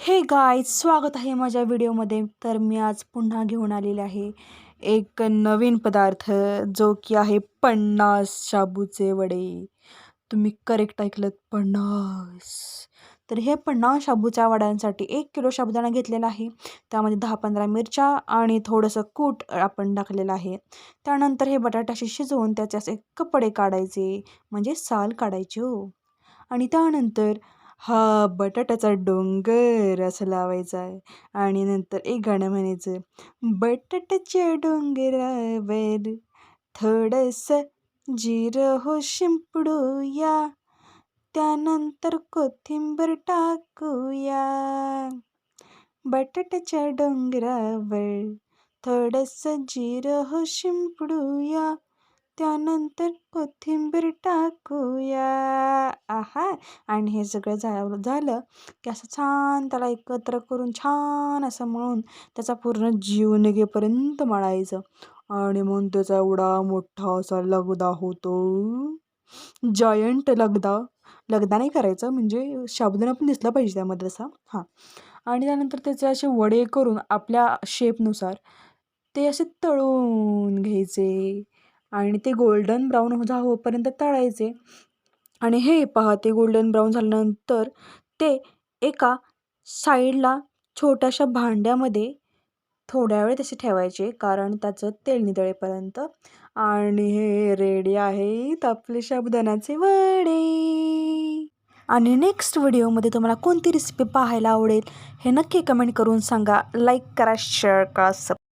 हे गाईज, स्वागत आहे माझ्या व्हिडिओमध्ये. तर मी आज पुन्हा घेऊन आलेले आहे एक नवीन पदार्थ, जो की आहे 50 शाबूचे वडे. तुम्ही करेक्ट ऐकलत, 50. तर हे 50 शाबूच्या वड्यांसाठी 1 किलो साबुदाणा घेतलेला आहे. त्यामध्ये 10-15 मिरच्या आणि थोडंसं कूट आपण टाकलेलं आहे. त्यानंतर हे बटाट्याशी शिजवून त्याचे असे कपडे काढायचे, म्हणजे साल काढायची हो. आणि त्यानंतर हा बटाट्याचा डोंगर असं लावायचा आहे. आणि नंतर एक गाणं म्हणायचं, बटाट्याच्या डोंगरावर थोडंसं जिरं हो शिंपडूया, त्यानंतर कोथिंबीर टाकूया. बटाट्याच्या डोंगरावर थोडंसं जिरं हो शिंपडूया, त्यानंतर कोथिंबीर टाकूया. आहा. आणि हे सगळं झालं की असं छान त्याला एकत्र करून छान असं मळून त्याचा पूर्ण जीव निघेपर्यंत मळायचं. आणि मग त्याचा एवढा मोठा असा लगदा होतो, जायंट लगदा. लगदा नाही करायचं, म्हणजे साबुदाणा पण दिसला पाहिजे त्यामध्ये असा. हां. आणि त्यानंतर त्याचे असे वडे करून आपल्या शेपनुसार ते असे तळून घ्यायचे आणि ते गोल्डन ब्राऊन होईपर्यंत तळायचे. आणि हे पहा, ते गोल्डन ब्राऊन झाल्यानंतर ते एका साईडला छोट्याशा भांड्यामध्ये थोड्या वेळ तसे ठेवायचे, कारण त्याचं तेल नितळेपर्यंत. आणि हे रेडी आहेत आपले साबुदाण्याचे वडे. आणि नेक्स्ट व्हिडिओमध्ये तुम्हाला कोणती रेसिपी पाहायला आवडेल हे नक्की कमेंट करून सांगा. लाईक करा, शेअर करा,